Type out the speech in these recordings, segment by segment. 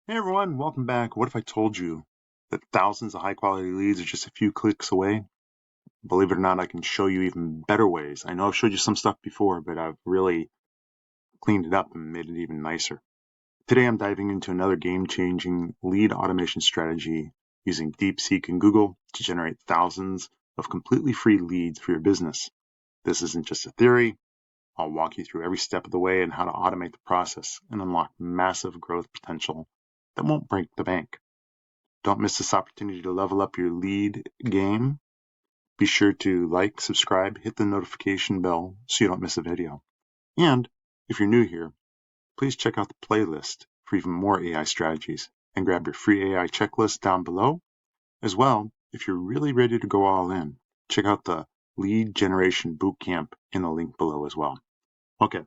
Hey everyone, welcome back. What if I told you that thousands of high quality leads are just a few clicks away? Believe it or not, I can show you even better ways. I know I've showed you some stuff before, but I've really cleaned it up and made it even nicer. Today I'm diving into another game changing lead automation strategy using Deepseek and Google to generate thousands of completely free leads for your business. This isn't just a theory. I'll walk you through every step of the way and how to automate the process and unlock massive growth potential that won't break the bank. Don't miss this opportunity to level up your lead game. Be sure to like, subscribe, hit the notification bell so you don't miss a video. And if you're new here, please check out the playlist for even more AI strategies and grab your free AI checklist down below. As well, if you're really ready to go all in, check out the lead generation bootcamp in the link below as well. Okay,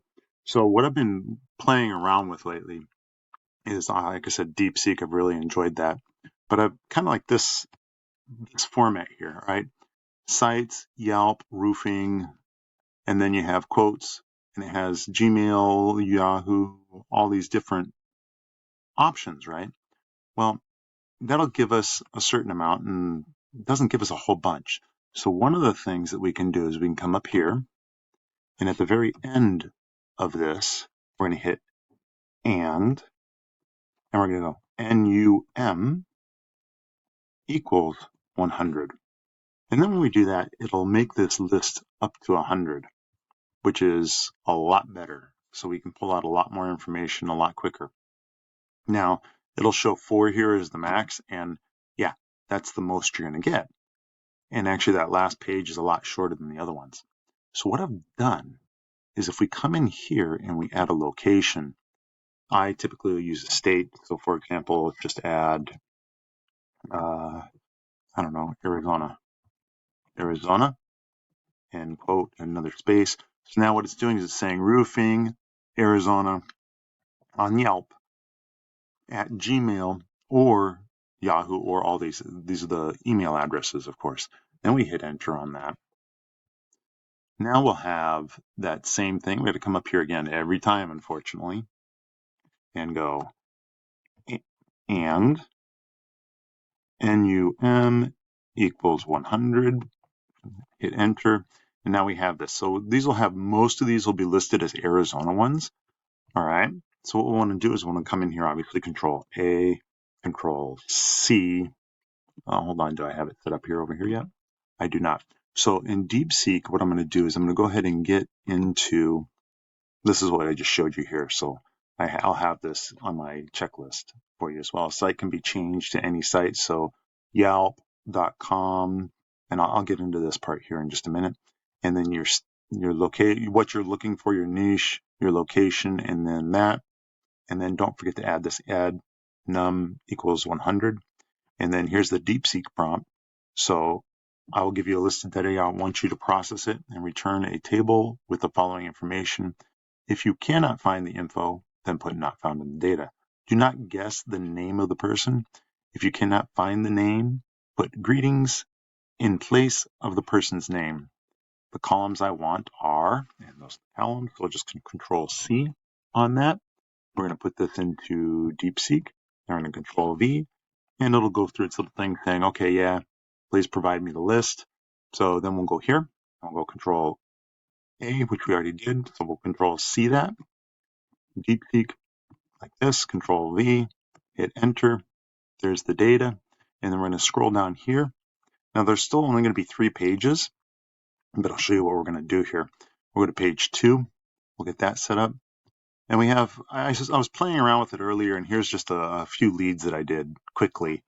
so what I've been playing around with lately is, like I said, DeepSeek. I've really enjoyed that. But I've kind of like this format here, right? Sites, Yelp, roofing, and then you have quotes, and it has Gmail, Yahoo, all these different options, right? Well, that'll give us a certain amount and it doesn't give us a whole bunch. So one of the things that we can do is we can come up here, and at the very end of this, we're going to hit and we're going to go NUM equals 100. And then when we do that, it'll make this list up to 100, which is a lot better. So we can pull out a lot more information a lot quicker. Now, it'll show 4 here as the max, and yeah, that's the most you're going to get. And actually, that last page is a lot shorter than the other ones. So what I've done is if we come in here and we add a location, I typically use a state. So for example, just add, I don't know, Arizona, and quote another space. So now what it's doing is it's saying roofing, Arizona on Yelp at Gmail or Yahoo or all these. These are the email addresses, of course. Then we hit enter on that. Now we'll have that same thing. We have to come up here again every time, unfortunately, and go and NUM equals 100. Hit enter. And now we have this. So these will have, most of these will be listed as Arizona ones. All right. So what we want to do is we want to come in here, obviously, Control A, Control C. Hold on, do I have it set up here over here yet? I do not. So in DeepSeek, what I'm going to do is I'm going to go ahead and get into, this is what I just showed you here. So I'll have this on my checklist for you as well. Site can be changed to any site. So Yelp.com, and I'll get into this part here in just a minute. And then your what you're looking for, your niche, your location, and then that. And then don't forget to add this add num equals 100. And then here's the DeepSeek prompt. So I will give you a list of data. I want you to process it and return a table with the following information. If you cannot find the info, then put not found in the data. Do not guess the name of the person. If you cannot find the name, put greetings in place of the person's name. The columns I want are, and those columns, so I'll just Control C on that. We're going to put this into DeepSeek. We're going to Control V, and it'll go through its little thing saying, okay, yeah, please provide me the list. So then we'll go here. I'll go Control A, which we already did. So we'll Control C that. DeepSeek like this, Control V, hit enter. There's the data. And then we're going to scroll down here. Now there's still only going to be 3 pages, but I'll show you what we're going to do here. We'll go to page 2. We'll get that set up. And we have, I was playing around with it earlier, and here's just a few leads that I did quickly.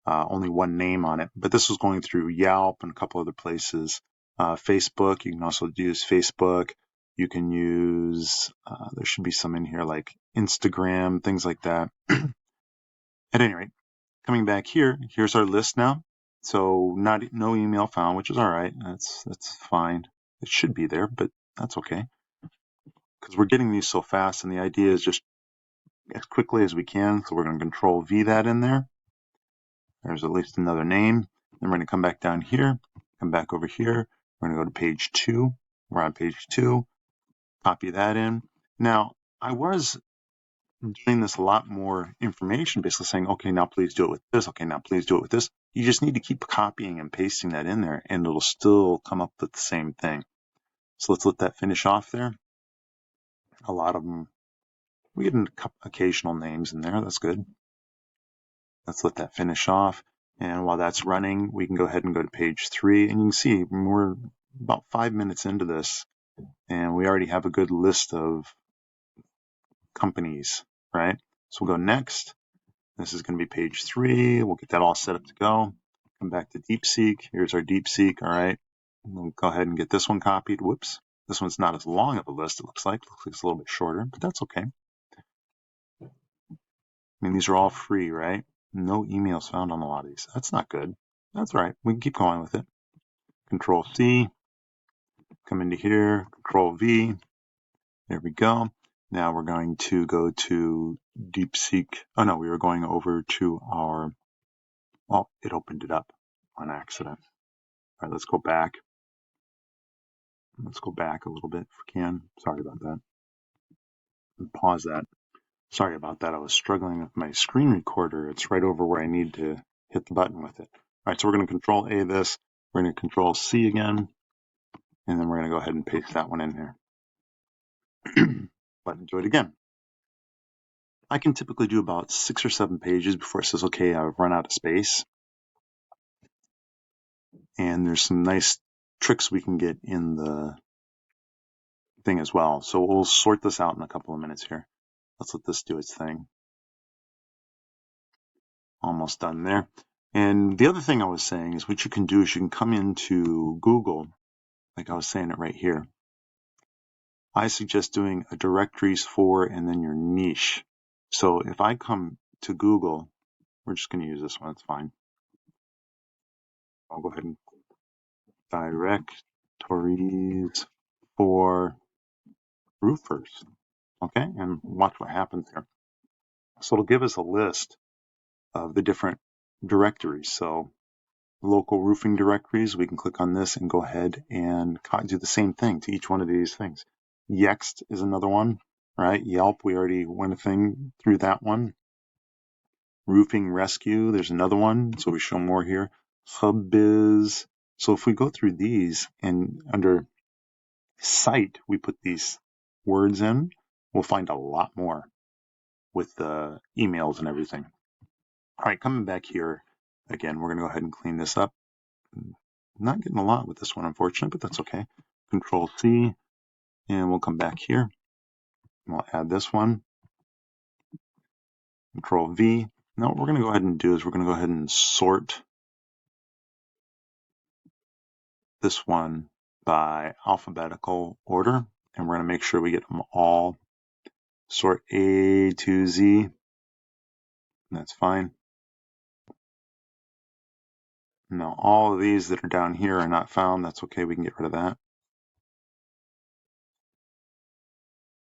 Only one name on it, but this was going through Yelp and a couple other places. Facebook, you can also use Facebook. You can use, there should be some in here like Instagram, things like that. At any rate, coming back here, here's our list now. So no email found, which is all right. That's fine. It should be there, but that's okay. Because we're getting these so fast, and the idea is just as quickly as we can. So we're going to Control V that in there. There's at least another name. Then we're going to come back down here, come back over here. We're going to go to page 2. We're on page 2. Copy that in. Now, I was doing this a lot more information, basically saying, okay, now please do it with this. Okay, now please do it with this. You just need to keep copying and pasting that in there, and it'll still come up with the same thing. So let's let that finish off there. A lot of them, we get occasional names in there. That's good. Let's let that finish off. And while that's running, we can go ahead and go to page 3. And you can see we're about 5 minutes into this, and we already have a good list of companies, right? So we'll go next. This is going to be page 3. We'll get that all set up to go. Come back to Deepseek. Here's our Deepseek. All right. We'll go ahead and get this one copied. Whoops. This one's not as long of a list, it looks like. It looks like it's a little bit shorter, but that's okay. I mean, these are all free, right? No emails found on a lot of these. That's not good. That's all right. We can keep going with it. Control C. Come into here. Control V. There we go. Now we're going to go to Deepseek. Oh, no, we were going over to our, well, it opened it up on accident. All right, let's go back. Let's go back a little bit if we can. Sorry about that. Pause that. Sorry about that. I was struggling with my screen recorder. It's right over where I need to hit the button with it. All right, so we're going to Control A this. We're going to Control C again. And then we're going to go ahead and paste that one in here. Button, do it again. I can typically do about 6 or 7 pages before it says, okay, I've run out of space. And there's some nice tricks we can get in the thing as well. So we'll sort this out in a couple of minutes here. Let's let this do its thing. Almost done there. And the other thing I was saying is what you can do is you can come into Google, like I was saying it right here. I suggest doing a directories for and then your niche. So if I come to Google, we're just going to use this one, it's fine. I'll go ahead and directories for roofers. Okay, and watch what happens here. So it'll give us a list of the different directories. So local roofing directories, we can click on this and go ahead and do the same thing to each one of these things. Yext is another one, right? Yelp, we already went a thing through that one. Roofing Rescue, there's another one, so we show more here. Hubbiz. So if we go through these and under site, we put these words in, we'll find a lot more with the emails and everything. All right, coming back here, again, we're going to go ahead and clean this up. Not getting a lot with this one, unfortunately, but that's okay. Control C, and we'll come back here. We'll add this one. Control V. Now what we're going to go ahead and do is we're going to go ahead and sort this one by alphabetical order, and we're going to make sure we get them all. Sort A to Z. That's fine. Now all of these that are down here are not found. That's okay. We can get rid of that.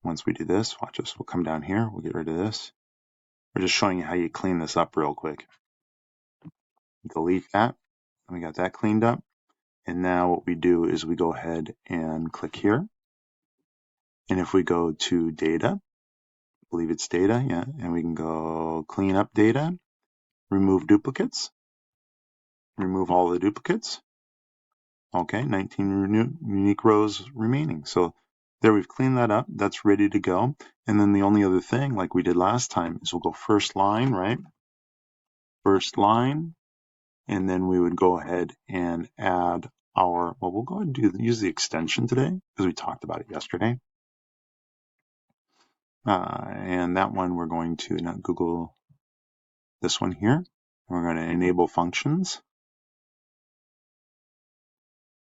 Once we do this, watch this. We'll come down here. We'll get rid of this. We're just showing you how you clean this up real quick. Delete that. We got that cleaned up. And now what we do is we go ahead and click here. And if we go to data, I believe it's data, yeah, and we can go clean up data, remove duplicates, remove all the duplicates. Okay, 19 unique rows remaining. So there we've cleaned that up. That's ready to go. And then the only other thing, like we did last time, is we'll go first line, right? First line. And then we would go ahead and add our, well, we'll go ahead and use the extension today because we talked about it yesterday. And that one we're going to not Google this one here. We're going to enable functions.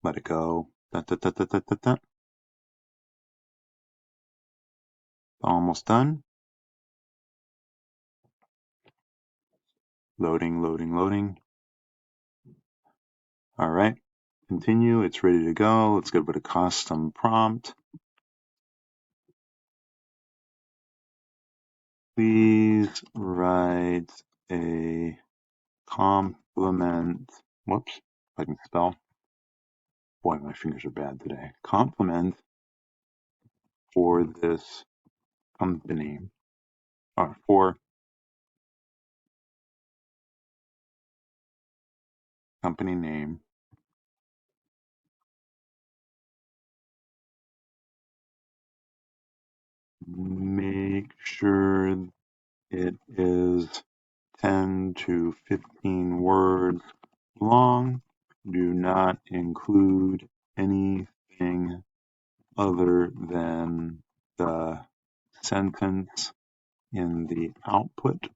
Let it go. Almost done. Loading, loading, loading. All right. Continue. It's ready to go. Let's go to custom prompt. Please write a compliment. Whoops. If I can spell. Boy, my fingers are bad today. Compliment for this company. 4, company name, make sure it is 10 to 15 words long. Do not include anything other than the sentence in the output.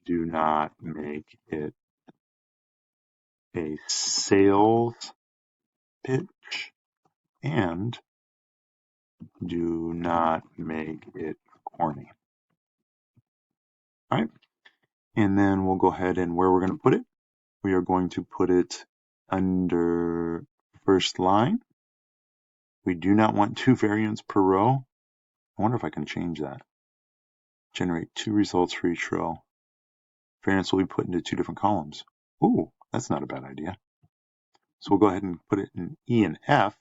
Do not make it a sales pitch, and do not make it corny. All right, and then we'll go ahead and where we're going to put it, we are going to put it under first line. We do not want 2 variants per row. I wonder if I can change that. Generate 2 results for each row. Variants will be put into 2 different columns. Ooh, that's not a bad idea. So we'll go ahead and put it in E and F,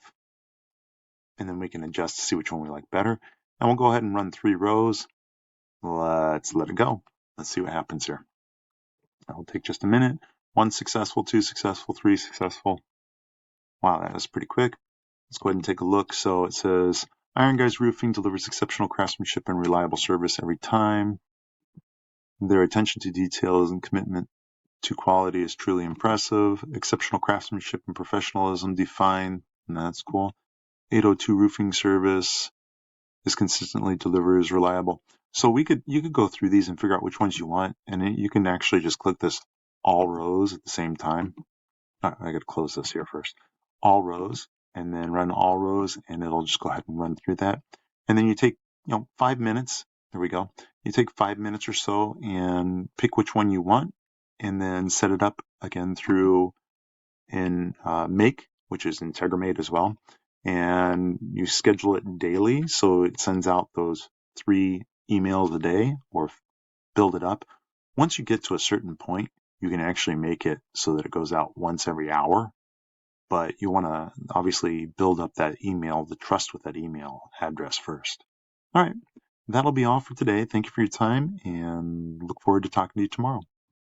and then we can adjust to see which one we like better. And we'll go ahead and run 3 rows. Let's let it go. Let's see what happens here. That'll take just a minute. 1 successful, 2 successful, 3 successful. Wow, that was pretty quick. Let's go ahead and take a look. So it says, Iron Guys Roofing delivers exceptional craftsmanship and reliable service every time. Their attention to details and commitment to quality is truly impressive. Exceptional craftsmanship and professionalism define, and that's cool. 802 roofing service is consistently delivers reliable. So you could go through these and figure out which ones you want, and you can actually just click this all rows at the same time. I got to close this here first. All rows, and then run all rows, and it'll just go ahead and run through that. And then you take 5 minutes. There we go. You take 5 minutes or so and pick which one you want, and then set it up again through in Make, which is Integramate as well. And you schedule it daily, so it sends out those 3 emails a day or build it up. Once you get to a certain point, you can actually make it so that it goes out once every hour. But you want to obviously build up that email, the trust with that email address first. All right, that'll be all for today. Thank you for your time and look forward to talking to you tomorrow.